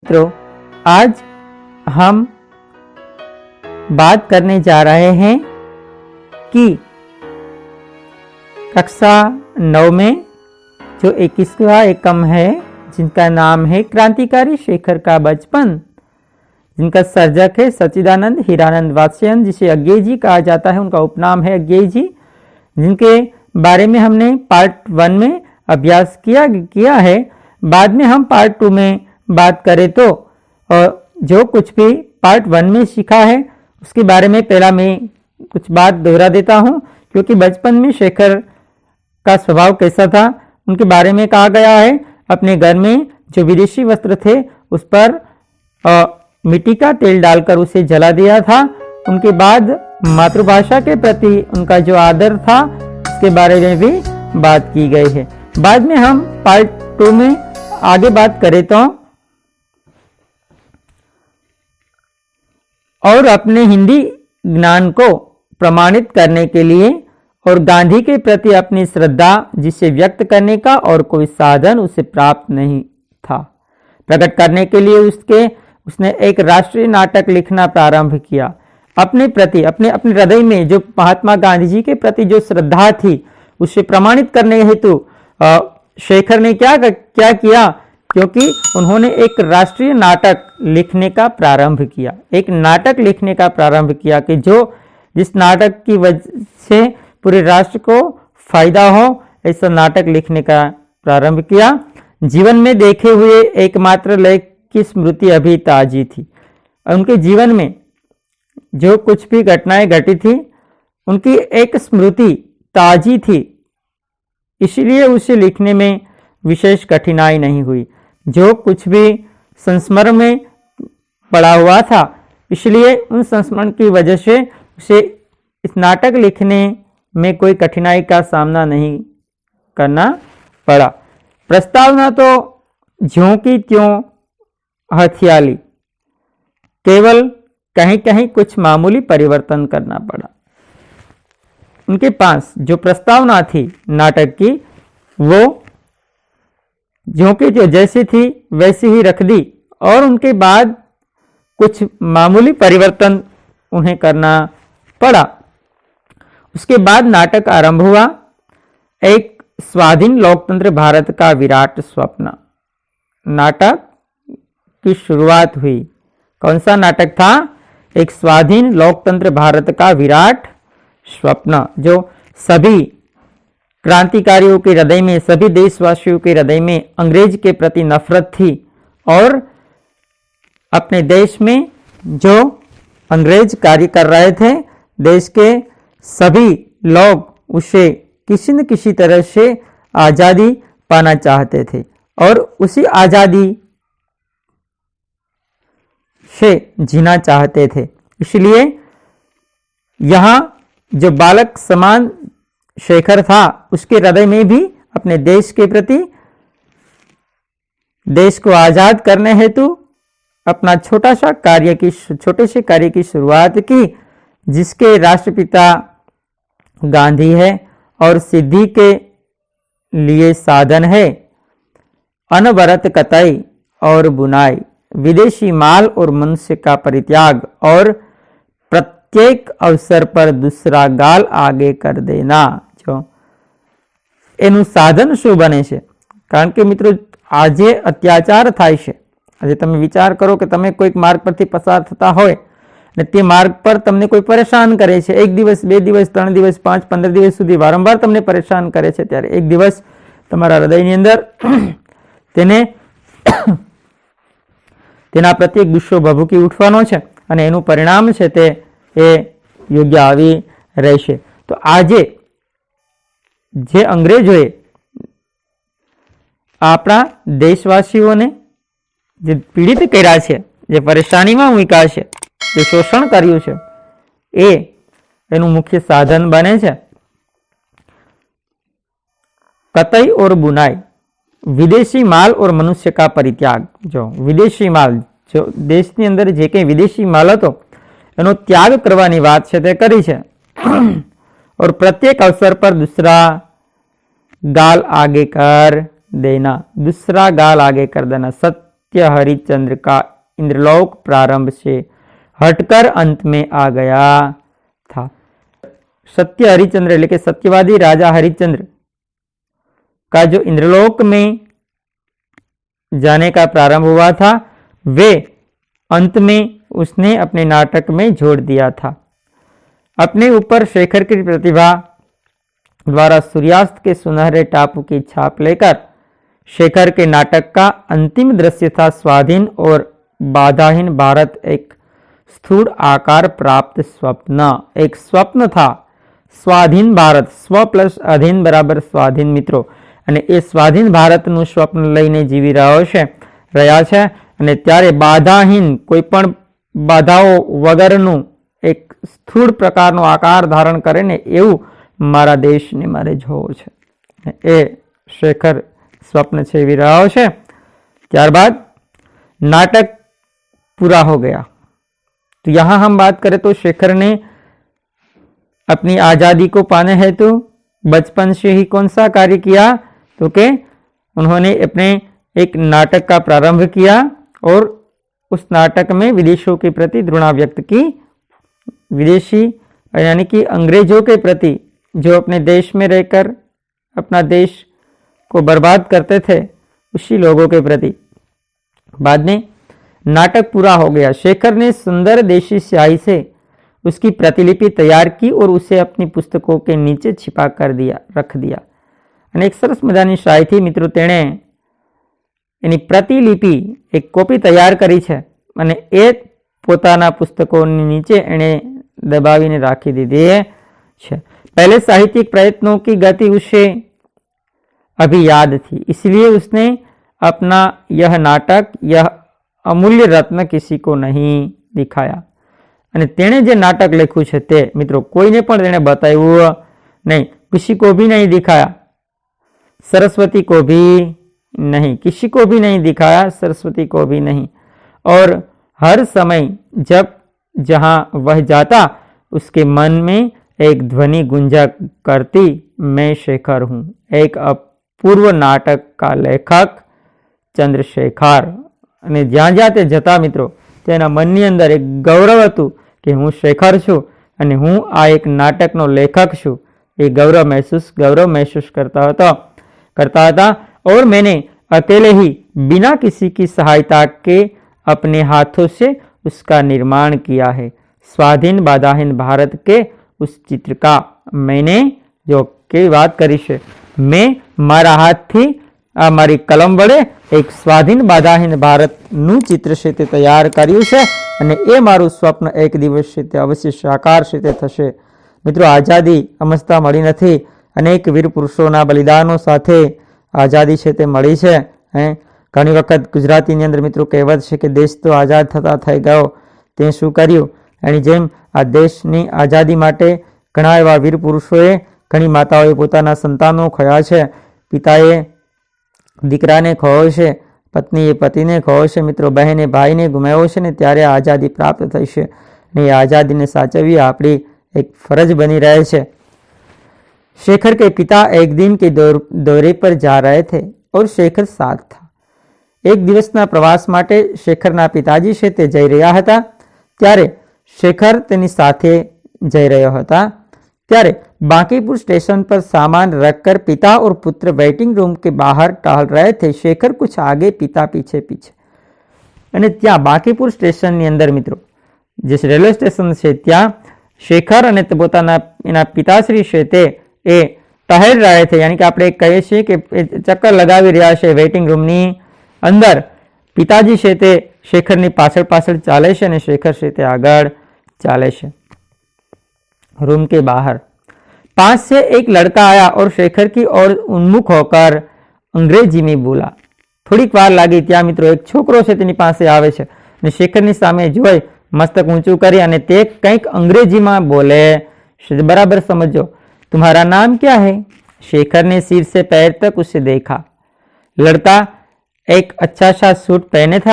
मित्रों, आज हम बात करने जा रहे हैं कि कक्षा 9 में जो 21वां एकम है, जिनका नाम है क्रांतिकारी शेखर का बचपन, जिनका सर्जक है सच्चिदानंद हीरानंद वात्स्ययन, जिसे अज्ञेय जी कहा जाता है। उनका उपनाम है अज्ञेय जी, जिनके बारे में हमने पार्ट 1 में अभ्यास किया है। बाद में हम पार्ट 2 में बात करें तो जो कुछ भी पार्ट 1 में सीखा है उसके बारे में पहला मैं कुछ बात दोहरा देता हूं, क्योंकि बचपन में शेखर का स्वभाव कैसा था उनके बारे में कहा गया है। अपने घर में जो विदेशी वस्त्र थे उस पर मिट्टी का तेल डालकर उसे जला दिया था। उनके बाद मातृभाषा के प्रति उनका जो आदर था उसके बारे में भी बात की गई है। बाद में हम पार्ट 2 में आगे बात करें तो और अपने हिंदी ज्ञान को प्रमाणित करने के लिए और गांधी के प्रति अपनी श्रद्धा जिसे व्यक्त करने का और कोई साधन उसे प्राप्त नहीं था, प्रकट करने के लिए उसने एक राष्ट्रीय नाटक लिखना प्रारंभ किया। अपने प्रति अपने हृदय में जो महात्मा गांधी जी के प्रति जो श्रद्धा थी उसे प्रमाणित करने हेतु शेखर ने क्या किया, क्योंकि उन्होंने एक राष्ट्रीय नाटक लिखने का प्रारंभ किया। एक नाटक लिखने का प्रारंभ किया कि जिस नाटक की वजह से पूरे राष्ट्र को फायदा हो, ऐसा नाटक लिखने का प्रारंभ किया। जीवन में देखे हुए एकमात्र लेख की स्मृति अभी ताजी थी। उनके जीवन में जो कुछ भी घटनाएं घटी थी उनकी एक स्मृति ताजी थी, इसलिए उसे लिखने में विशेष कठिनाई नहीं हुई। जो कुछ भी संस्मरण में पड़ा हुआ था, इसलिए उन संस्मरण की वजह से उसे इस नाटक लिखने में कोई कठिनाई का सामना नहीं करना पड़ा। प्रस्तावना तो ज्यों की त्यों हथियाली, केवल कहीं कहीं कुछ मामूली परिवर्तन करना पड़ा। उनके पास जो प्रस्तावना थी नाटक की, वो ज्यों की त्यों जैसी थी वैसी ही रख दी और उनके बाद कुछ मामूली परिवर्तन उन्हें करना पड़ा। उसके बाद नाटक आरंभ हुआ। एक स्वाधीन लोकतंत्र भारत का विराट स्वप्न, नाटक की शुरुआत हुई। कौन सा नाटक था? एक स्वाधीन लोकतंत्र भारत का विराट स्वप्न, जो सभी क्रांतिकारियों के हृदय में, सभी देशवासियों के हृदय में अंग्रेज के प्रति नफरत थी और अपने देश में जो अंग्रेज कार्य कर रहे थे, देश के सभी लोग उसे किसी न किसी तरह से आज़ादी पाना चाहते थे और उसी आज़ादी से जीना चाहते थे। इसलिए यहाँ जो बालक समान शेखर था, उसके हृदय में भी अपने देश के प्रति, देश को आजाद करने हेतु अपना छोटे से कार्य की शुरुआत की, जिसके राष्ट्रपिता गांधी है और सिद्धि के लिए साधन है अनवरत कताई और बुनाई, विदेशी माल और मनुष्य का परित्याग और प्रत्येक अवसर पर दूसरा गाल आगे कर देना। जो एनु साधन शू बने छे? कारण के मित्रों, आजे अत्याचार थाय छे। આજે તમે વિચાર કરો કે તમે કોઈક માર્ગ પરથી પસાર થતા હોય અને તે માર્ગ પર તમને કોઈ પરેશાન કરે છે, 1 દિવસ 2 દિવસ 3 દિવસ 5 15 દિવસ સુધી વારંવાર તમને પરેશાન કરે છે, ત્યારે એક દિવસ તમારા હૃદયની અંદર તેના પ્રત્યે ગુસ્સો ભભૂકી ઉઠવાનો છે અને એનું પરિણામ છે તે એ યોગ્ય આવી રહેશે। તો આજે જે અંગ્રેજોએ આપણા દેશવાસીઓને જે પીડિત કર્યા છે, જે પરેશાનીમાં મૂક્યા છે, જે શોષણ કર્યું છે, એનું મુખ્ય સાધન બને છે कतई और बुनाई, विदेशी माल और मनुष्य का परित्याग। जो विदेशी माल, जो देशनी अंदर जे कई विदेशी माल हतो एनो त्याग करवानी वात छे ते करी छे और प्रत्येक अवसर पर दूसरा गाल आगे कर देना, दूसरा गाल आगे कर देना, सत्य हरिश्चंद्र का इंद्रलोक प्रारंभ से हटकर अंत में आ गया था। सत्य हरिश्चंद्र એટલે કે सत्यवादी राजा हरिश्चंद्र का जो इंद्रलोक में जाने का प्रारंभ हुआ था, वे अंत में उसने अपने नाटक में जोड़ दिया था। अपने ऊपर शेखर की प्रतिभा द्वारा सूर्यास्त के सुनहरे टापू की छाप लेकर शेखर के नाटक का अंतिम दृश्य था स्वाधीन और बाधाहीन भारत, एक स्थूल आकार प्राप्त स्वप्न। एक स्वप्न था स्वाधीन भारत, स्व प्लस अधीन बराबर स्वाधीन મિત્રો, અને એ સ્વાધીન ભારતનું સ્વપ્ન લઈને જીવી રહ્યા છે અને ત્યારે બાધાહીન કોઈ પણ બાધાઓ વગરનું એક સ્થૂળ પ્રકારનો આકાર ધારણ કરે ને એવું મારા દેશને મારે જોવો છે, એ શેખર स्वप्न छेवी रहा है। ત્યારબાદ नाटक पूरा हो गया। तो यहाँ हम बात करें तो शेखर ने अपनी आज़ादी को पाने हेतु बचपन से ही कौन सा कार्य किया, तो के उन्होंने अपने एक नाटक का प्रारंभ किया और उस नाटक में विदेशों के प्रति घृणा व्यक्त की। विदेशी यानी कि अंग्रेजों के प्रति जो अपने देश में रहकर अपना देश को बर्बाद करते थे, उसी लोगों के प्रति। बाद में नाटक पूरा हो गया। शेखर ने सुंदर देशी स्याही से उसकी प्रतिलिपि तैयार की और उसे अपनी पुस्तकों के नीचे छिपा कर रख दिया। અને એક સરસ મજાની શાહીથી મિત્રો તેણે એની પ્રતિલિપિ એક કોપી તૈયાર કરી છે અને એ પોતાના પુસ્તકોની નીચે એણે દબાવીને રાખી દીધી છે। पहले साहित्यिक प्रयत्नों की गति उसे अभी याद थी, इसलिए उसने अपना यह नाटक, यह अमूल्य रत्न किसी को नहीं दिखाया। અને તેણે જે નાટક લખ્યું છે તે મિત્રો કોઈને પણ તેણે બતાવ્યું નહીં, किसी को भी नहीं दिखाया, सरस्वती को भी नहीं, किसी को भी नहीं दिखाया, सरस्वती को भी नहीं। और हर समय जब जहाँ वह जाता उसके मन में एक ध्वनि गुंजा करती, मैं शेखर हूँ, एक अपूर्व नाटक का लेखक चंद्रशेखर। અને જ્યાં જ્યાં તે જતા મિત્રો તેના મનની અંદર એક ગૌરવ હતું કે હું શેખર છું અને હું આ એક નાટકનો લેખક છું, એ ગૌરવ महसूस करता था। और मैंने अकेले ही बिना किसी की सहायता के अपने हाथों से उसका निर्माण किया है। स्वाधीन बाधाहीन भारत के उस चित्र का मैंने जो के बात करी है, मैं मारा हाथ थी आ मारी कलम वडे एक स्वाधीन बाधाहीन भारतનું ચિત્ર છે તે તૈયાર કર્યું છે અને એ મારું સ્વપ્ન એક દિવસ છે તે અવશ્ય સાકાર છે તે થશે। મિત્રો આઝાદી અમસ્તા મળી નથી, અનેક વીર પુરુષોના બલિદાનો સાથે આઝાદી છે તે મળી છે। ઘણી વખત ગુજરાતીની અંદર મિત્રો કહેવત છે કે દેશ તો આઝાદ થતા થઈ ગયો, તે શું કર્યું। એની જેમ આ દેશની આઝાદી માટે ઘણા એવા વીર પુરુષોએ, ઘણી માતાઓએ પોતાના સંતાનો ખોયા છે, પિતાએ દીકરાને ખોયો છે, પત્નીએ પતિને ખોયો છે, મિત્રો બહેને ભાઈને ગુમાવ્યો છે ને ત્યારે આઝાદી પ્રાપ્ત થઈ છે અને એ આઝાદીને સાચવવી આપણી एक फर्ज बनी रहे छे। शेखर के पिता एक दिन के दौरे पर जा रहे थे और शेखर साथ था। एक दिवसना प्रवास माटे शेखरना पिताजी छे ते जई रह्या हता, त्यारे शेखर तेनी साथे जई रह्यो हता। त्यारे बांकीपुर स्टेशन पर सामान रखकर पिता और पुत्र वेटिंग रूम के बाहर टहल रहे थे। शेखर कुछ आगे, पिता पीछे पीछे। अने त्यां बांकीपुर स्टेशन अंदर मित्रों जे रेलवे स्टेशन छे त्यां शेखर અને પોતાના એના પિતાશ્રી છે તે એ ટહેલ રહ્યા છે, યાની કે આપણે કહીએ છીએ કે ચક્કર લગાવી રહ્યા છે વેઇટિંગ રૂમની અંદર। પિતાજી છે તે શેખરની પાછળ પાછળ ચાલે છે અને શેખર છે તે આગળ ચાલે છે। रूम के बाहर पास से एक लड़का आया और शेखर की ओर उन्मुख होकर अंग्रेजी में बोला। થોડીક વાર લાગી ત્યાં મિત્રો એક છોકરો છે તેની પાસે આવે છે અને શેખરની સામે જોઈ मस्तक ऊंचू करी અને તે કંઈક અંગ્રેજીમાં બોલે છે। बराबर समझो। तुम्हारा नाम क्या है? शेखर ने सिर से पैर तक उसे देखा। लड़का एक अच्छा सा सूट पहने था